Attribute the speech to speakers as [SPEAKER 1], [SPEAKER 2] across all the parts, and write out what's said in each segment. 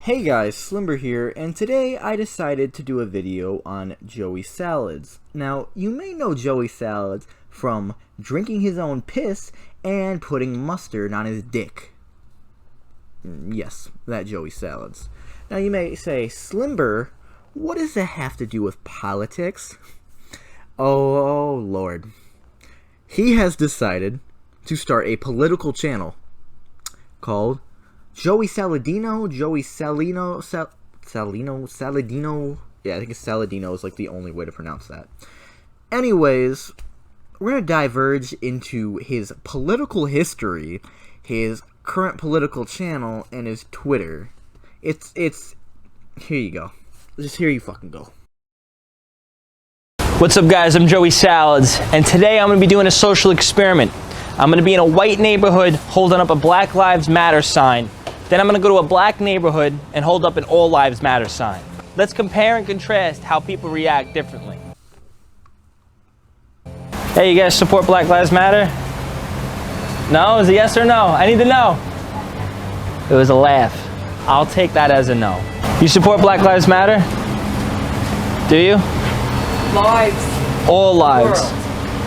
[SPEAKER 1] Hey guys, Slimber here, and today I decided to do a video on Joey Salads. Now, you may know Joey Salads from drinking his own piss and putting mustard on his dick. Yes, that Joey Salads. Now you may say, Slimber, what does that have to do with politics? Oh Lord. He has decided to start a political channel called Joey Saladino. Yeah, I think it's Saladino is like the only way to pronounce that. Anyways, we're going to diverge into his political history, his current political channel, and his Twitter. It's here you go. Just here you fucking go.
[SPEAKER 2] What's up guys, I'm Joey Salads, and today I'm going to be doing a social experiment. I'm going to be in a white neighborhood holding up a Black Lives Matter sign. Then I'm going to go to a black neighborhood and hold up an All Lives Matter sign. Let's compare and contrast how people react differently. Hey, you guys support Black Lives Matter? No? Is it yes or no? I need to know. It was a laugh. I'll take that as a no. You support Black Lives Matter? Do you?
[SPEAKER 3] Lives.
[SPEAKER 2] All lives.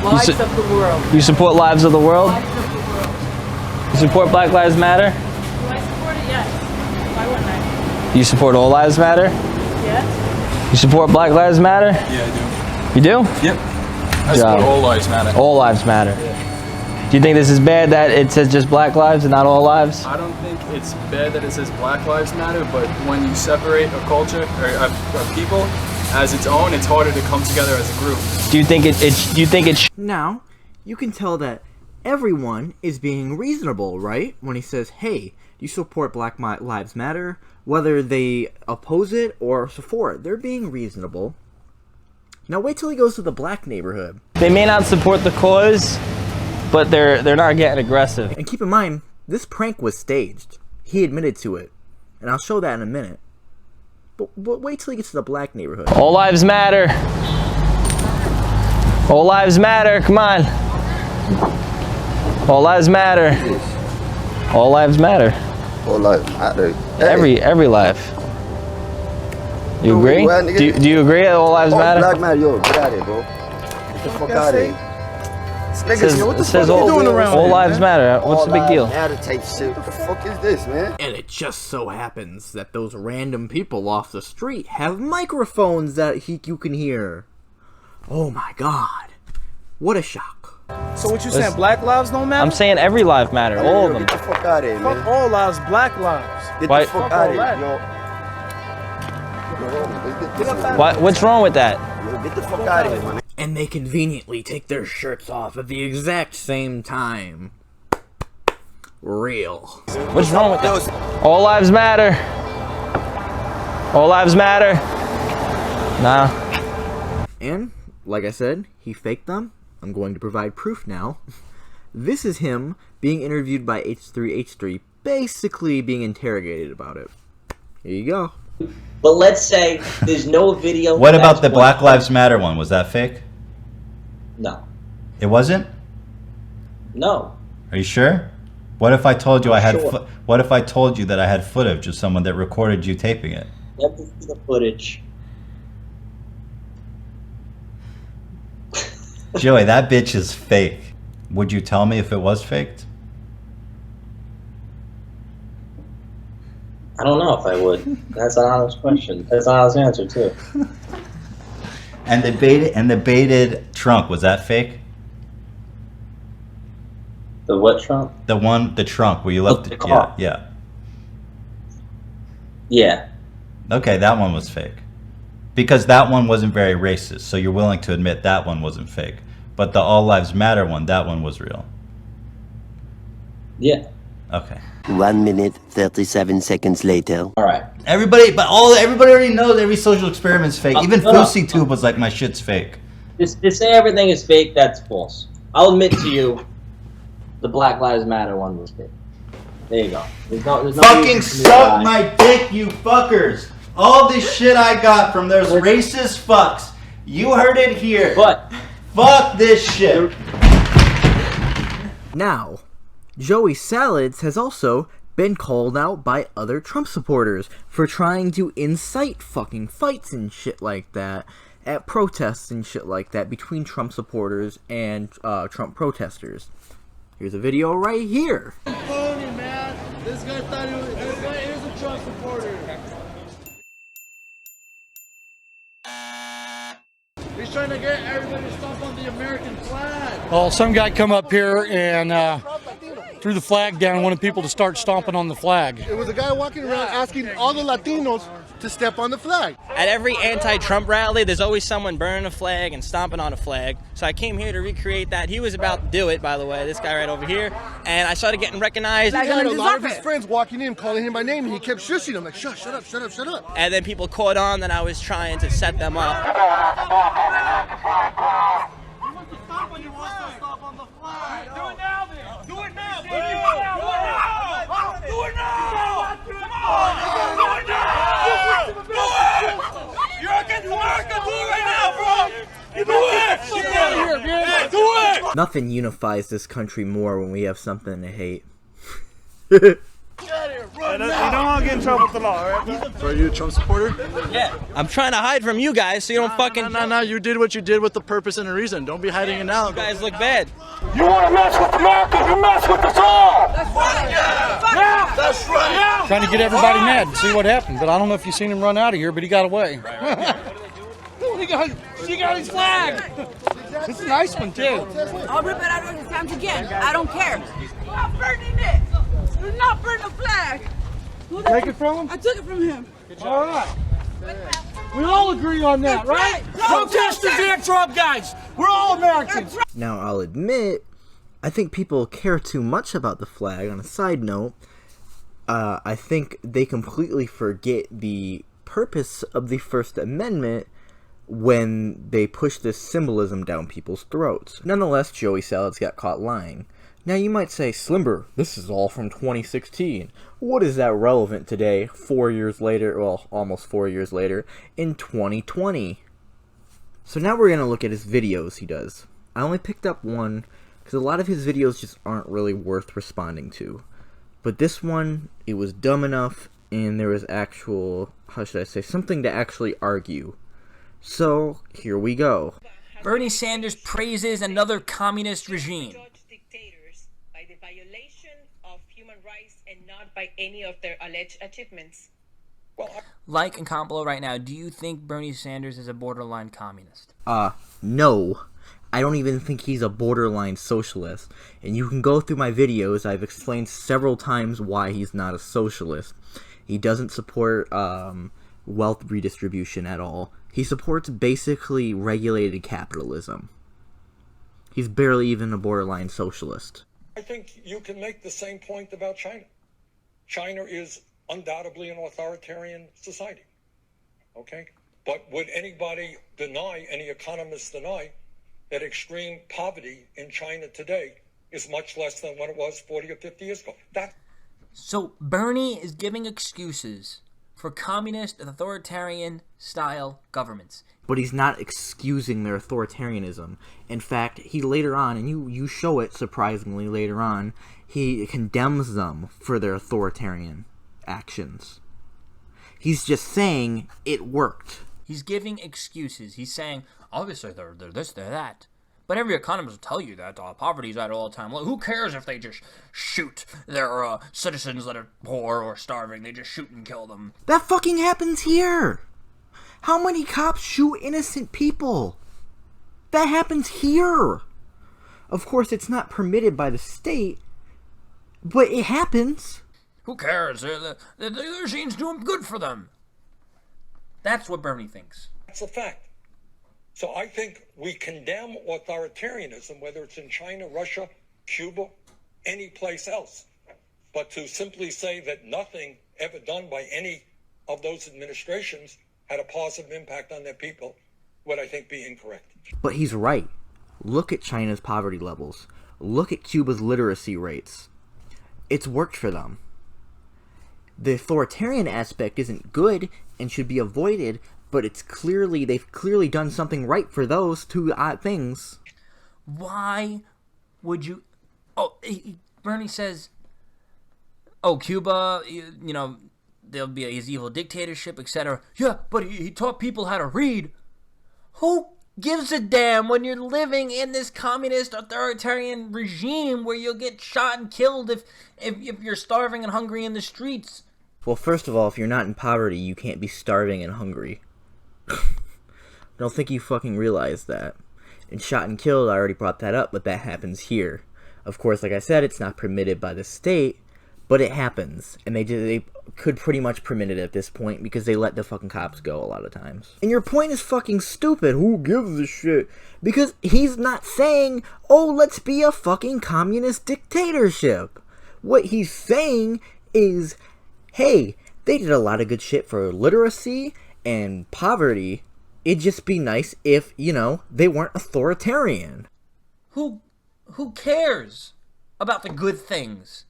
[SPEAKER 3] Lives of the world.
[SPEAKER 2] You support lives of the world?
[SPEAKER 3] Lives of the world.
[SPEAKER 2] You support Black Lives Matter?
[SPEAKER 3] Do I support it? Yes. Why wouldn't I?
[SPEAKER 2] You support All Lives Matter?
[SPEAKER 3] Yes.
[SPEAKER 2] You support Black Lives Matter?
[SPEAKER 4] Yeah, I do.
[SPEAKER 2] You do?
[SPEAKER 4] Yep. I support all lives matter.
[SPEAKER 2] All lives matter. Do you think this is bad that it says just Black lives and not all lives?
[SPEAKER 4] I don't think it's bad that it says Black Lives Matter, but when you separate a culture or a people as its own, it's harder to come together as a group.
[SPEAKER 2] Do you think it
[SPEAKER 1] Now, you can tell that everyone is being reasonable, right? When he says, hey, you support Black Lives Matter, whether they oppose it or support it, they're being reasonable. Now wait till he goes to the black neighborhood.
[SPEAKER 2] They may not support the cause, but they're not getting aggressive.
[SPEAKER 1] And keep in mind, this prank was staged. He admitted to it. And I'll show that in a minute. But wait till he gets to the black neighborhood.
[SPEAKER 2] All lives matter. All lives matter, come on. All lives matter. All lives matter.
[SPEAKER 5] All lives matter. Hey.
[SPEAKER 2] Every life. You
[SPEAKER 5] No,
[SPEAKER 2] agree?
[SPEAKER 5] well, nigga.
[SPEAKER 2] Do you agree that all lives matter?
[SPEAKER 5] Black matter, yo, get out of here, bro. Get the fuck out of here.
[SPEAKER 2] It says,
[SPEAKER 5] what the
[SPEAKER 2] it says
[SPEAKER 5] fuck
[SPEAKER 2] all,
[SPEAKER 5] you doing around
[SPEAKER 2] all
[SPEAKER 5] here,
[SPEAKER 2] lives
[SPEAKER 5] man?
[SPEAKER 2] matter. What's the big deal?
[SPEAKER 5] Matter type shit. What the fuck is this, man?
[SPEAKER 1] And it just so happens that those random people off the street have microphones that you can hear. Oh my god. What a shock.
[SPEAKER 6] So what you saying, black lives don't matter?
[SPEAKER 2] I'm saying every life matter, all of them.
[SPEAKER 5] Get the fuck out of here, man.
[SPEAKER 6] Fuck all lives, black lives.
[SPEAKER 5] Get
[SPEAKER 2] Why-
[SPEAKER 5] the fuck
[SPEAKER 6] Fuck
[SPEAKER 5] out
[SPEAKER 6] all
[SPEAKER 5] of
[SPEAKER 6] that.
[SPEAKER 5] here, yo.
[SPEAKER 2] What's wrong with that?
[SPEAKER 5] Yo, get the fuck out of here, man.
[SPEAKER 1] And they conveniently take their shirts off at the exact same time. Real.
[SPEAKER 2] What's wrong with that? All lives matter. All lives matter. Nah.
[SPEAKER 1] And, like I said, he faked them. I'm going to provide proof now. This is him being interviewed by H3H3, basically being interrogated about it. Here you go.
[SPEAKER 7] But let's say there's no video.
[SPEAKER 8] What about the Black Lives Matter one? Was that fake?
[SPEAKER 7] No.
[SPEAKER 8] It wasn't?
[SPEAKER 7] No.
[SPEAKER 8] Are you sure? What if I told you
[SPEAKER 7] I'm
[SPEAKER 8] I had
[SPEAKER 7] sure.
[SPEAKER 8] what if I told you that I had footage of someone that recorded you taping it?
[SPEAKER 7] Let me see the footage.
[SPEAKER 8] Joey, that bitch is fake. Would you tell me if it was faked?
[SPEAKER 7] I don't know if I would. That's an honest question. That's an honest answer too.
[SPEAKER 8] And the baited trunk, was that fake?
[SPEAKER 7] The what Trump?
[SPEAKER 8] The trunk where you left
[SPEAKER 7] the
[SPEAKER 8] it.
[SPEAKER 7] car.
[SPEAKER 8] Yeah.
[SPEAKER 7] Yeah.
[SPEAKER 8] Okay, that one was fake. Because that one wasn't very racist, so you're willing to admit that one wasn't fake. But the All Lives Matter one, that one was real.
[SPEAKER 7] Yeah.
[SPEAKER 8] Okay.
[SPEAKER 5] 1 minute, 37 seconds later.
[SPEAKER 7] All right.
[SPEAKER 8] Everybody already knows every social experiment's fake. Even
[SPEAKER 7] no, no.
[SPEAKER 8] FouseyTube was like, my shit's fake.
[SPEAKER 7] To say everything is fake, that's false. I'll admit to you, the Black Lives Matter one was fake. There you go. There's no
[SPEAKER 8] Fucking
[SPEAKER 7] reason for me to
[SPEAKER 8] suck
[SPEAKER 7] lie.
[SPEAKER 8] my dick, you fuckers! All this shit I got from those racist fucks. You heard it here.
[SPEAKER 7] But
[SPEAKER 8] fuck this shit.
[SPEAKER 1] Now, Joey Salads has also been called out by other Trump supporters for trying to incite fucking fights and shit like that at protests and shit like that between Trump supporters and Trump protesters. Here's a video right here.
[SPEAKER 9] Phony, man. This guy thought this guy is a Trump supporter. He's trying to get everybody to stomp on the American flag.
[SPEAKER 10] Well, some guy come up here and threw the flag down and wanted people to start stomping on the flag.
[SPEAKER 9] It was a guy walking around asking all the Latinos to step on the flag.
[SPEAKER 2] At every anti-Trump rally, there's always someone burning a flag and stomping on a flag. So I came here to recreate that. He was about to do it, by the way, this guy right over here. And I started getting recognized.
[SPEAKER 9] He had a lot of his friends walking in, calling him by name, and he kept shushing them, like, shut up, shut up, shut up.
[SPEAKER 2] And then people caught on that I was trying to set them up.
[SPEAKER 1] Nothing unifies this country more when we have something to hate.
[SPEAKER 6] You don't want to get in trouble with the law, right?
[SPEAKER 9] So are you a Trump supporter?
[SPEAKER 2] Yeah, I'm trying to hide from you guys so you don't fucking...
[SPEAKER 9] No, you did what you did with the purpose and a reason. Don't be hiding it now.
[SPEAKER 2] You guys look bad.
[SPEAKER 6] You want to mess with America, you mess with us all! That's right!
[SPEAKER 9] Yeah, that's right! Yeah.
[SPEAKER 10] Trying to get everybody mad and see what happened. But I don't know if you've seen him run out of here, but he got away.
[SPEAKER 6] She got his flag!
[SPEAKER 10] It's a nice one, too.
[SPEAKER 3] I'll rip it out of his hands again. I don't care. I'm not burning it. Do not burn the flag.
[SPEAKER 6] Take it from him?
[SPEAKER 3] I took it from him.
[SPEAKER 6] All right. We all agree on that, right? Protesters and Trump guys. We're all Americans.
[SPEAKER 1] Now, I'll admit, I think people care too much about the flag. On a side note, I think they completely forget the purpose of the First Amendment when they push this symbolism down people's throats. Nonetheless, Joey Salads got caught lying. Now you might say, Slimber, this is all from 2016. What is that relevant today, 4 years later, well, almost 4 years later, in 2020? So now we're going to look at his videos he does. I only picked up one, because a lot of his videos just aren't really worth responding to. But this one, it was dumb enough, and there was actual, how should I say, something to actually argue. So, here we go.
[SPEAKER 2] Bernie Sanders praises another communist regime.
[SPEAKER 11] Dictators by the violation of human rights and not by any of their alleged achievements.
[SPEAKER 2] Like and comment below right now, do you think Bernie Sanders is a borderline communist?
[SPEAKER 1] No. I don't even think he's a borderline socialist. And you can go through my videos, I've explained several times why he's not a socialist. He doesn't support, wealth redistribution at all. He supports basically regulated capitalism. He's barely even a borderline socialist.
[SPEAKER 12] I think you can make the same point about China. China is undoubtedly an authoritarian society, okay? But would anybody deny, any economists deny, that extreme poverty in China today is much less than what it was 40 or 50 years ago?
[SPEAKER 2] So Bernie is giving excuses for communist, authoritarian style governments.
[SPEAKER 1] But he's not excusing their authoritarianism. In fact, he later on, and you show it surprisingly later on, he condemns them for their authoritarian actions. He's just saying it worked.
[SPEAKER 2] He's giving excuses. He's saying, obviously they're this, they're that. But every economist will tell you that poverty's at all time. Well, who cares if they just shoot their citizens that are poor or starving? They just shoot and kill them.
[SPEAKER 1] That fucking happens here. How many cops shoot innocent people? That happens here. Of course, it's not permitted by the state, but it happens.
[SPEAKER 2] Who cares? The regime's doing good for them. That's what Bernie thinks.
[SPEAKER 12] That's a fact. So I think we condemn authoritarianism, whether it's in China, Russia, Cuba, any place else. But to simply say that nothing ever done by any of those administrations had a positive impact on their people would, I think, be incorrect.
[SPEAKER 1] But he's right. Look at China's poverty levels. Look at Cuba's literacy rates. It's worked for them. The authoritarian aspect isn't good and should be avoided, but it's clearly, they've clearly done something right for those two things.
[SPEAKER 2] Why would you... Oh, Bernie says oh, Cuba, you know, there'll be his evil dictatorship, etc. Yeah, but he taught people how to read. Who gives a damn when you're living in this communist authoritarian regime where you'll get shot and killed if you're starving and hungry in the streets?
[SPEAKER 1] Well, first of all, if you're not in poverty, you can't be starving and hungry. Don't think you fucking realize that. And shot and killed, I already brought that up, but that happens here. Of course, like I said, it's not permitted by the state, but it happens. And they could pretty much permit it at this point because they let the fucking cops go a lot of times. And your point is fucking stupid. Who gives a shit? Because he's not saying, oh, let's be a fucking communist dictatorship. What he's saying is, hey, they did a lot of good shit for literacy and poverty. It'd just be nice if, you know, they weren't authoritarian.
[SPEAKER 2] Who cares about the good things?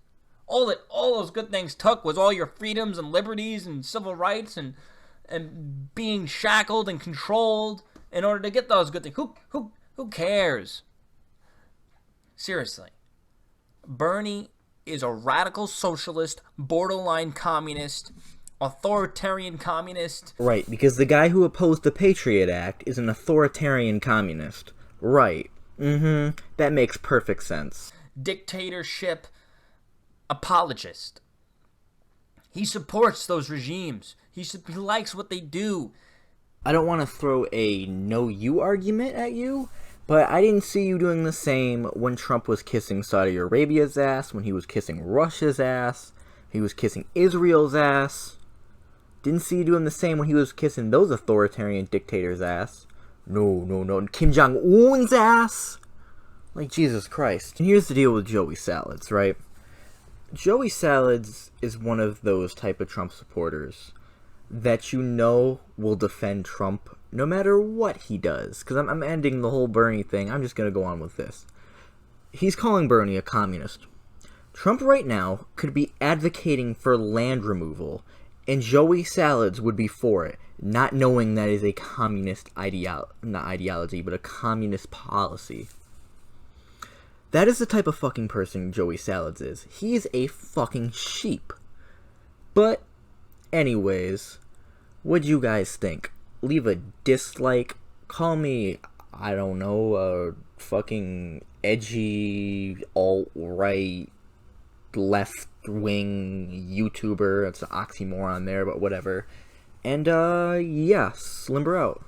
[SPEAKER 2] All those good things took was all your freedoms and liberties and civil rights and being shackled and controlled in order to get those good things. Who cares? Seriously. Bernie is a radical socialist, borderline communist, authoritarian communist.
[SPEAKER 1] Right, because the guy who opposed the Patriot Act is an authoritarian communist. Right. That makes perfect sense.
[SPEAKER 2] Dictatorship apologist. He supports those regimes. He likes what they do.
[SPEAKER 1] I don't want to throw a no you argument at you, but I didn't see you doing the same when Trump was kissing Saudi Arabia's ass, when he was kissing Russia's ass, he was kissing Israel's ass. Didn't see you doing the same when he was kissing those authoritarian dictators' ass. No. Kim Jong-un's ass. Like, Jesus Christ. And here's the deal with Joey Salads, right? Joey Salads is one of those type of Trump supporters that you know will defend Trump no matter what he does. Because I'm ending the whole Bernie thing. I'm just going to go on with this. He's calling Bernie a communist. Trump right now could be advocating for land removal, and Joey Salads would be for it, not knowing that is a communist not ideology, but a communist policy. That is the type of fucking person Joey Salads is. He is a fucking sheep. But, anyways, what'd you guys think? Leave a dislike. Call me, I don't know, a fucking edgy, alt-right, left-wing YouTuber. It's an oxymoron there, but whatever. And, yeah, Slimber out.